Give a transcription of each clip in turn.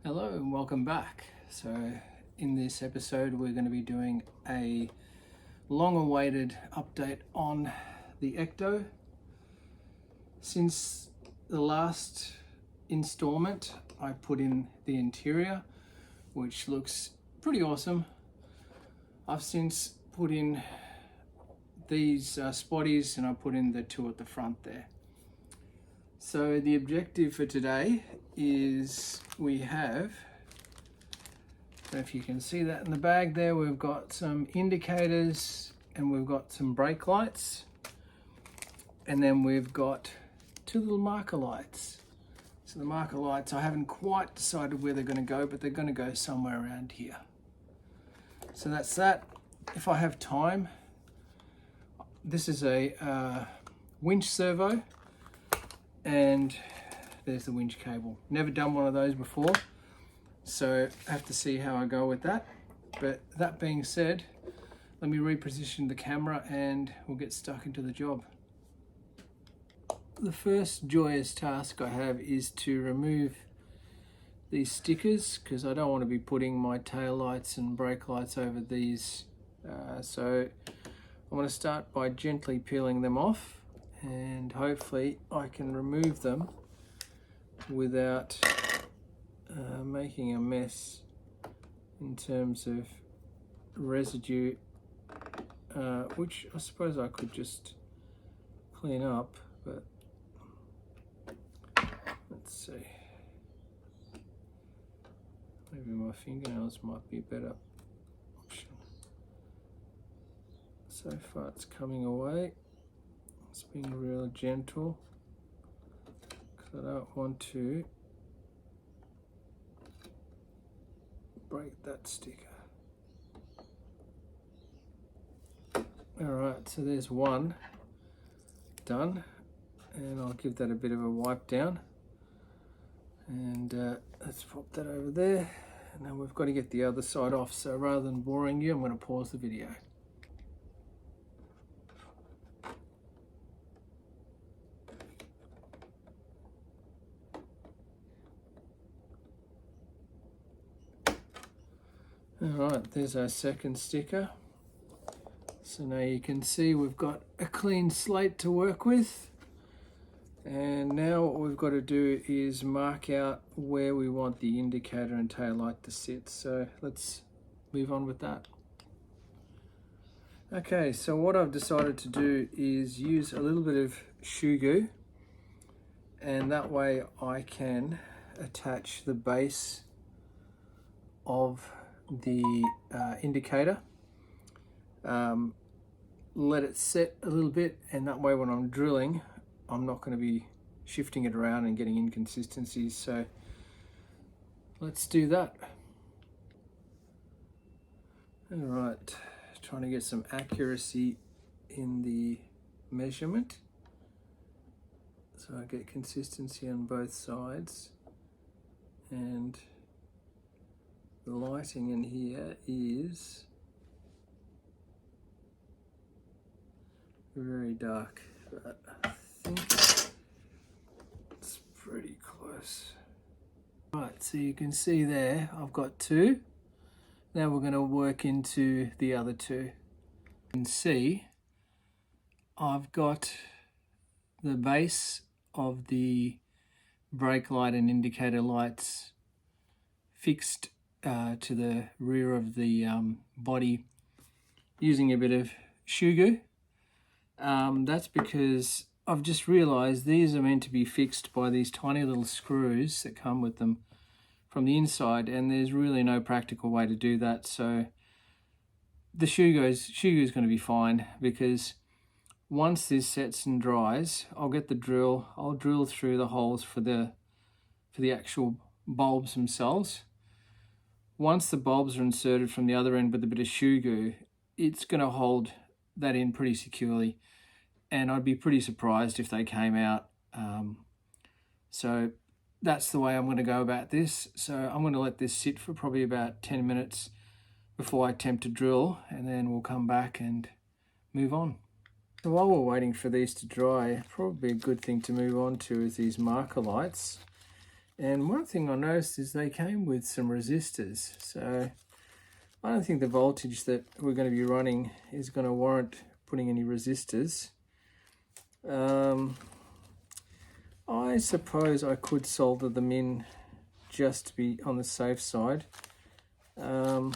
Hello and welcome back. So in this episode we're going to be doing a long-awaited update on the Ecto. Since the last installment I put in the interior, which looks pretty awesome. I've since put in these spotties and I put in the two at the front there. So the objective for today is we have, if you can see that in the bag there, we've got some indicators and we've got some brake lights, and then we've got two little marker lights. So the marker lights, I haven't quite decided where they're going to go, but they're going to go somewhere around here. So that's that. If I have time, this is a winch servo, and there's the winch cable. Never done one of those before, so I have to see how I go with that. But that being said, let me reposition the camera and we'll get stuck into the job. The first joyous task I have is to remove these stickers, because I don't want to be putting my tail lights and brake lights over these. So I'm going to start by gently peeling them off, and hopefully I can remove them without making a mess in terms of residue, which I suppose I could just clean up, but let's see. Maybe my fingernails might be a better option. So far it's coming away. It's being real gentle, because I don't want to break that sticker. Alright, so there's one done, and I'll give that a bit of a wipe down. And let's pop that over there. And now we've got to get the other side off, so rather than boring you, I'm going to pause the video. Alright, there's our second sticker. So now you can see we've got a clean slate to work with. And now what we've got to do is mark out where we want the indicator and tail light to sit. So let's move on with that. Okay, so what I've decided to do is use a little bit of shoe goo, and that way I can attach the base of the indicator, let it set a little bit, and that way when I'm drilling I'm not going to be shifting it around and getting inconsistencies. So let's do that. Alright, trying to get some accuracy in the measurement so I get consistency on both sides, and the lighting in here is very dark, but I think it's pretty close. Right, so you can see there I've got two. Now we're going to work into the other two. You can see I've got the base of the brake light and indicator lights fixed to the rear of the body using a bit of shoe goo. That's because I've just realized these are meant to be fixed by these tiny little screws that come with them from the inside, and there's really no practical way to do that. So the shoe goo is going to be fine, because once this sets and dries, I'll get the drill, I'll drill through the holes for the actual bulbs themselves. Once the bulbs are inserted from the other end with a bit of shoe goo, it's going to hold that in pretty securely, and I'd be pretty surprised if they came out. So that's the way I'm going to go about this. So I'm going to let this sit for probably about 10 minutes before I attempt to drill, and then we'll come back and move on. So while we're waiting for these to dry, probably a good thing to move on to is these marker lights. And one thing I noticed is they came with some resistors, so I don't think the voltage that we're going to be running is going to warrant putting any resistors. I suppose I could solder them in just to be on the safe side. Yeah,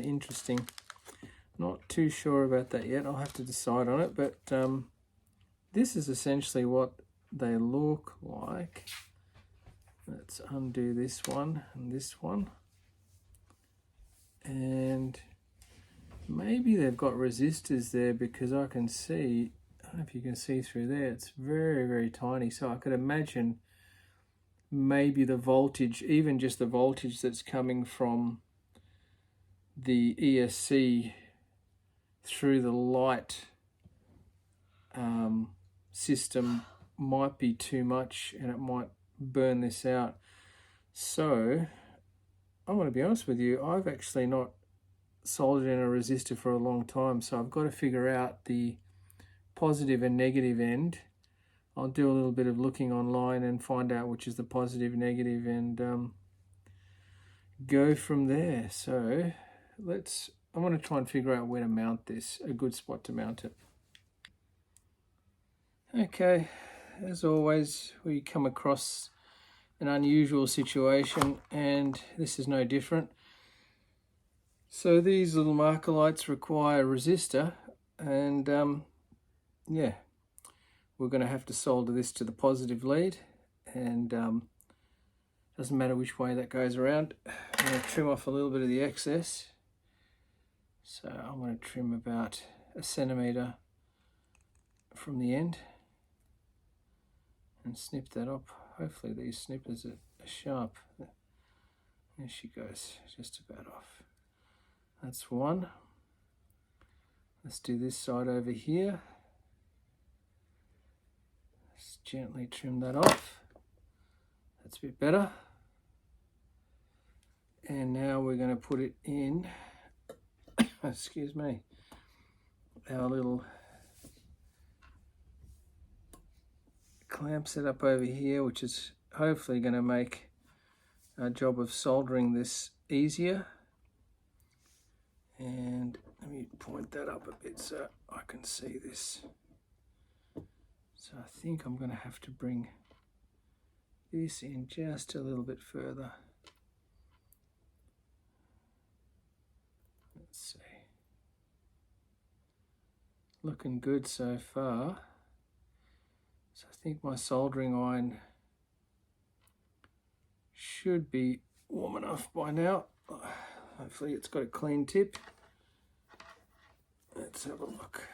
interesting. Not too sure about that yet. I'll have to decide on it, but this is essentially what they look like. Let's undo this one and this one. And maybe they've got resistors there, because I can see, I don't know if you can see through there, it's very, very tiny. So I could imagine maybe the voltage, even just the voltage that's coming from the ESC through the light system might be too much, and it might burn this out. So I'm going to be honest with you, I've actually not soldered in a resistor for a long time, so I've got to figure out the positive and negative end. I'll do a little bit of looking online and find out which is the positive, negative, and go from there. So I want to try and figure out where to mount this, a good spot to mount it. Okay, as always, we come across an unusual situation, and this is no different. So these little marker lights require a resistor, and yeah, we're going to have to solder this to the positive lead, and doesn't matter which way that goes around. I'm going to trim off a little bit of the excess. So I'm going to trim about 1 centimetre from the end and snip that up. Hopefully these snippers are sharp. There she goes, just about off. That's one. Let's do this side over here. Let's gently trim that off. That's a bit better. And now we're going to put it in, excuse me, our little clamp set up over here, which is hopefully going to make our job of soldering this easier. And let me point that up a bit so I can see this. So I think I'm going to have to bring this in just a little bit further. Let's see. Looking good so far. So I think my soldering iron should be warm enough by now. Hopefully it's got a clean tip. Let's have a look.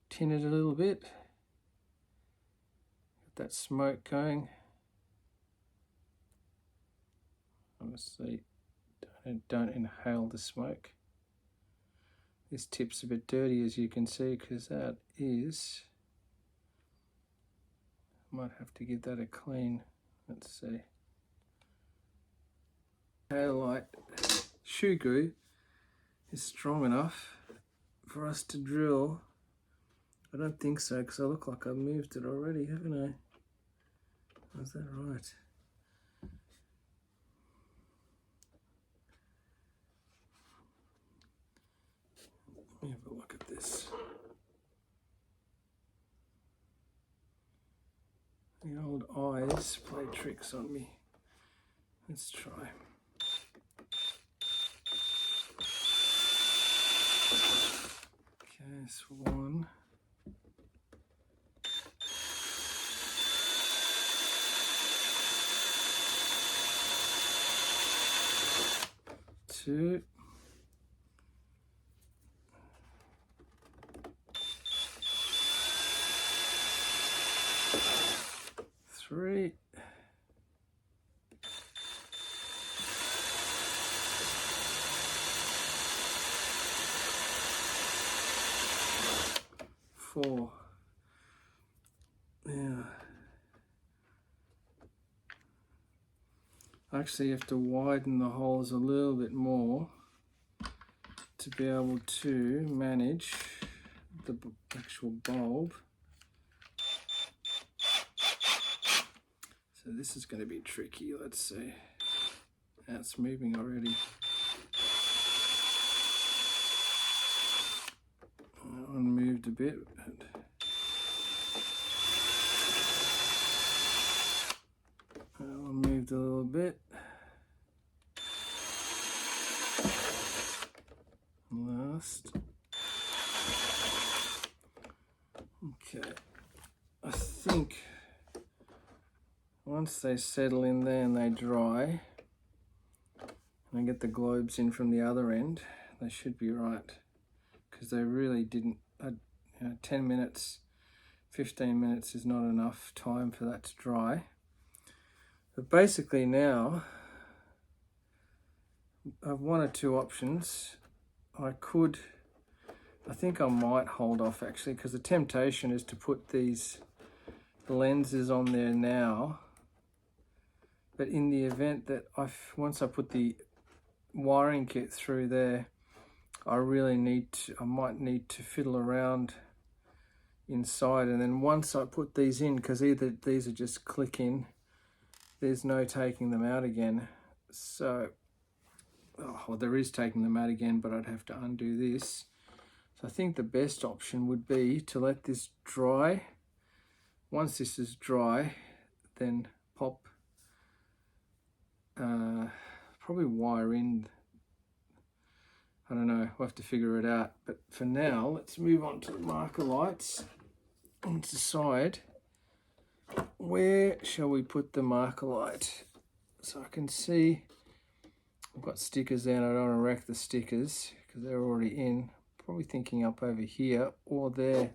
Tin it a little bit. Get that smoke going. Obviously, don't inhale the smoke. This tip's a bit dirty, as you can see, because that is, might have to give that a clean. Let's see. Halide shoe glue is strong enough for us to drill. I don't think so, because I look like I've moved it already, haven't I? Is that right? Let me have a look at this. The old eyes play tricks on me. Let's try. Okay, that's one. Two. Three. Four. Yeah. I actually have to widen the holes a little bit more to be able to manage the actual bulb. So this is going to be tricky. Let's see. Now it's moving already. That one moved a bit. That one moved a little bit. Last. Okay. I think once they settle in there and they dry, and I get the globes in from the other end, they should be right. Because they really didn't, 10 minutes, 15 minutes is not enough time for that to dry. But basically now, I have one or two options. I think I might hold off actually, because the temptation is to put these lenses on there now. But in the event that once I put the wiring kit through there, I might need to fiddle around inside, and then once I put these in, because either these are just click in, there's no taking them out again. So, well, there is taking them out again, but I'd have to undo this. So I think the best option would be to let this dry. Once this is dry, then pop, probably wire in. I don't know, we'll have to figure it out. But for now, let's move on to the marker lights and decide where shall we put the marker light. So I can see I've got stickers there and I don't want to wreck the stickers because they're already in. Probably thinking up over here or there.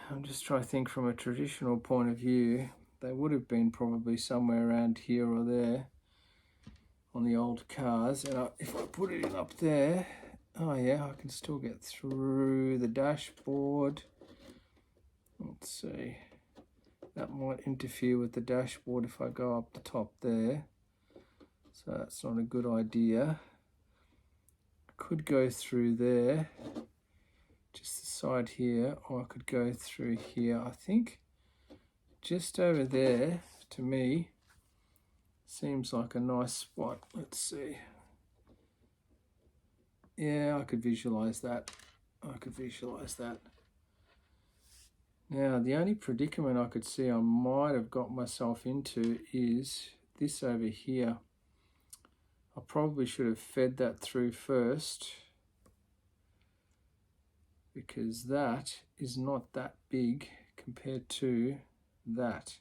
I'm just trying to think from a traditional point of view. They would have been probably somewhere around here or there on the old cars, and if I put it in up there, oh yeah, I can still get through the dashboard. Let's see, that might interfere with the dashboard if I go up the top there, so that's not a good idea. I could go through there, just the side here, or I could go through here. I think just over there, to me, seems like a nice spot. Let's see. Yeah, I could visualize that. Now, the only predicament I could see I might have got myself into is this over here. I probably should have fed that through first, because that is not that big compared to that.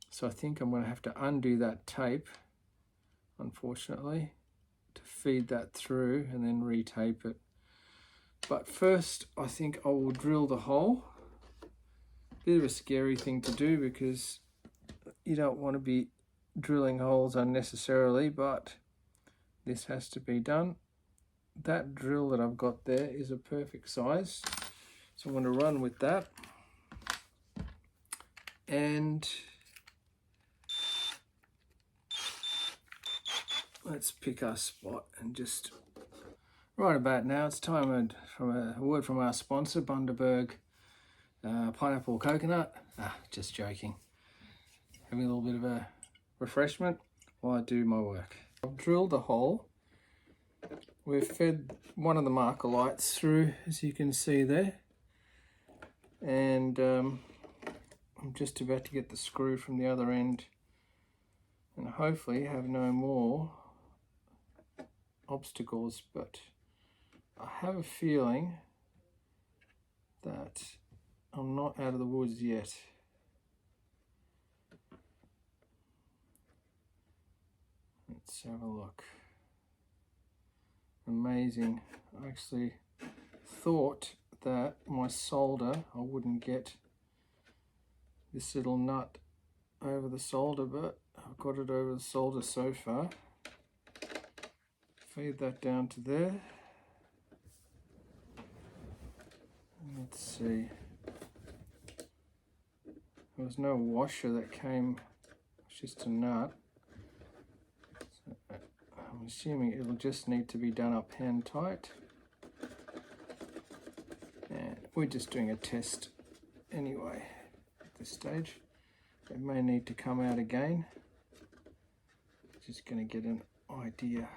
So I think I'm going to have to undo that tape, unfortunately, to feed that through and then retape it. But first, I think I will drill the hole. Bit of a scary thing to do because you don't want to be drilling holes unnecessarily, but this has to be done. That drill that I've got there is a perfect size, so I'm going to run with that. And let's pick our spot, and just right about now it's time for a word from our sponsor, Bundaberg Pineapple Coconut. Just joking. Having a little bit of a refreshment while I do my work. I've drilled a hole. We've fed one of the marker lights through, as you can see there, and I'm just about to get the screw from the other end and hopefully have no more obstacles, but I have a feeling that I'm not out of the woods yet. Let's have a look. Amazing. I actually thought that my solder, I wouldn't get this little nut over the solder, but I've got it over the solder so far. Feed that down to there. Let's see. There was no washer that came, it's just a nut. So I'm assuming it'll just need to be done up hand tight. And we're just doing a test anyway at this stage. It may need to come out again. Just going to get an idea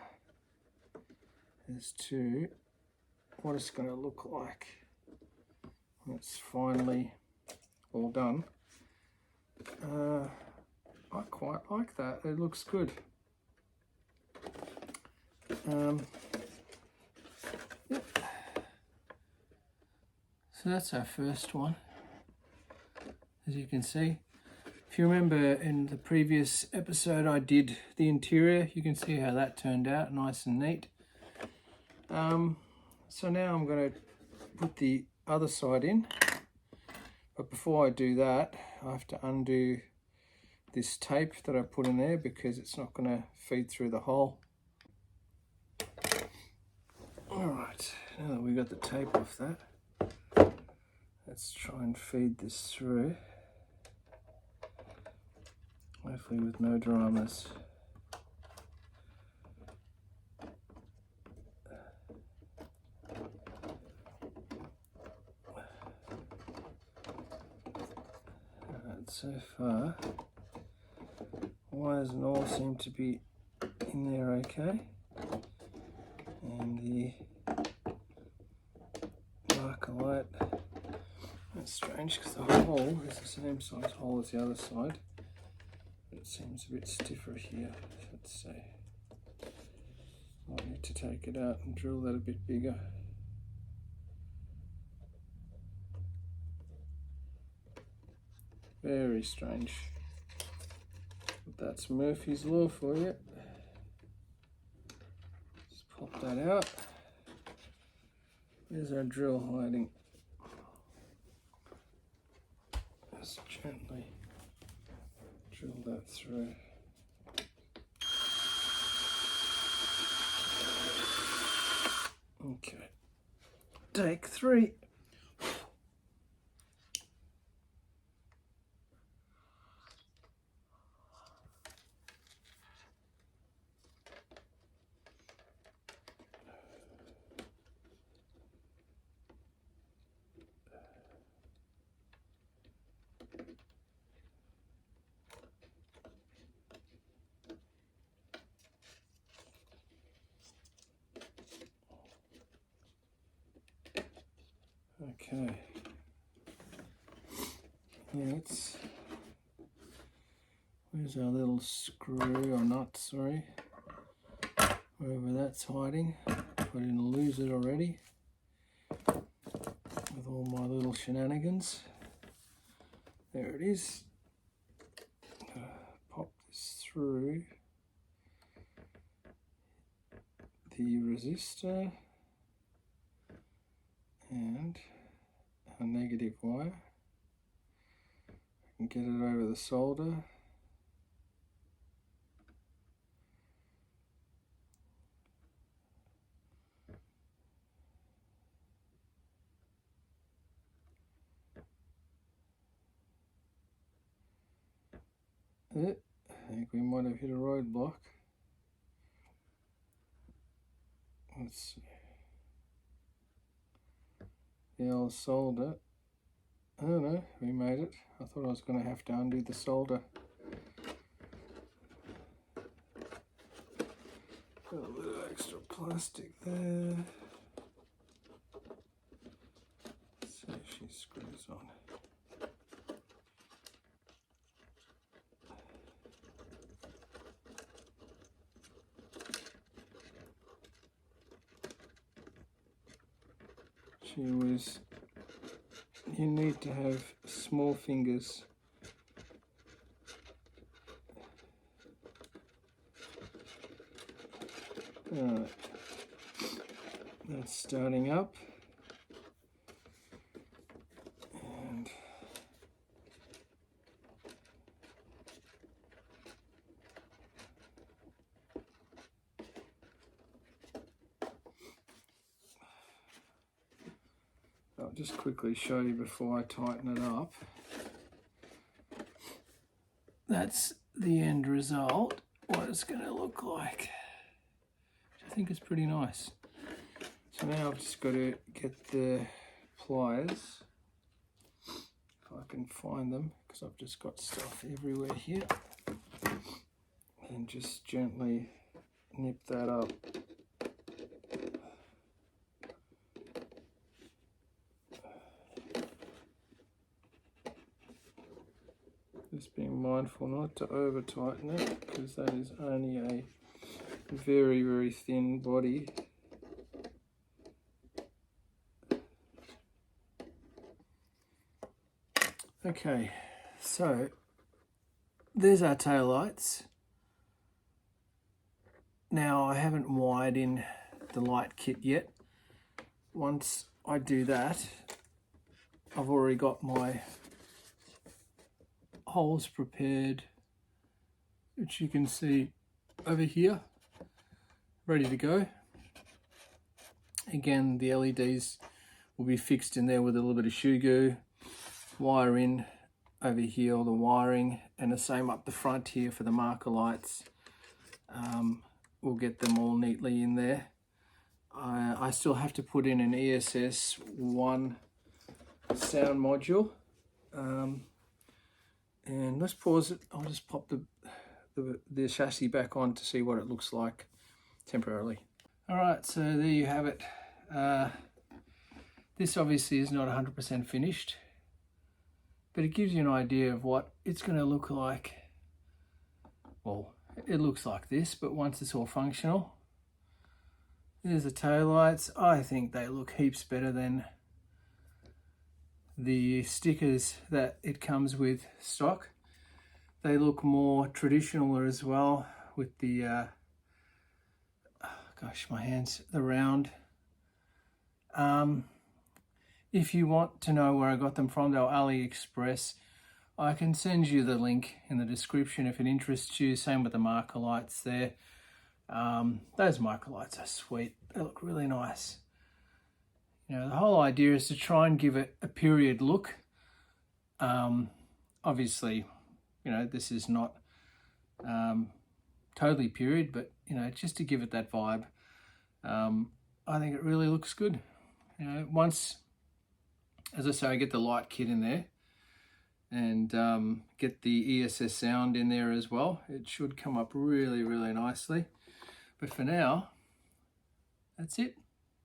as to what it's going to look like when it's finally all done. I quite like that. It looks good. Yep. So that's our first one, as you can see. If you remember in the previous episode I did the interior, you can see how that turned out, nice and neat. So now I'm going to put the other side in, but before I do that I have to undo this tape that I put in there because it's not going to feed through the hole. Alright, now that we got the tape off that, let's try and feed this through, hopefully with no dramas. So far, wires and all seem to be in there okay, and the marker light, that's strange because the hole is the same size hole as the other side, but it seems a bit stiffer here. Let's see, might need to take it out and drill that a bit bigger. Very strange. But that's Murphy's Law for you. Just pop that out. There's our drill hiding. Just gently drill that through. Okay. Take 3. Okay, where's our little screw or nut, sorry, wherever that's hiding. I didn't lose it already with all my little shenanigans. There it is. Pop this through the resistor and a negative wire. I can get it over the solder. I think we might have hit a roadblock. Let's see. The old solder. I don't know, we made it. I thought I was going to have to undo the solder. Got a little extra plastic there. Let's see if she screws on. You need to have small fingers. Alright, that's starting up. And I'll just quickly show you before I tighten it up. That's the end result, what it's going to look like. I think it's pretty nice. So now I've just got to get the pliers. If I can find them, because I've just got stuff everywhere here, and just gently nip that up. Just being mindful not to over tighten it, because that is only a very, very thin body. Okay, so there's our tail lights. Now I haven't wired in the light kit yet. Once I do that, I've already got my holes prepared, which you can see over here, ready to go. Again, the LEDs will be fixed in there with a little bit of shoe goo. Wire in over here, all the wiring, and the same up the front here for the marker lights. We'll get them all neatly in there. I still have to put in an ESS1 sound module. And let's pause it. I'll just pop the chassis back on to see what it looks like temporarily. All right, so there you have it. This obviously is not 100% finished, but it gives you an idea of what it's going to look like. Well, it looks like this, but once it's all functional. There's the taillights. I think they look heaps better than the stickers that it comes with stock. They look more traditional as well, with the gosh, my hands, the round. If you want to know where I got them from, they're AliExpress. I can send you the link in the description if it interests you. Same with the marker lights there. Those marker lights are sweet. They look really nice. You know, the whole idea is to try and give it a period look. Obviously, you know, this is not totally period, but, you know, just to give it that vibe. I think it really looks good. You know, once, as I say, I get the light kit in there and get the ESS sound in there as well, it should come up really, really nicely. But for now, that's it.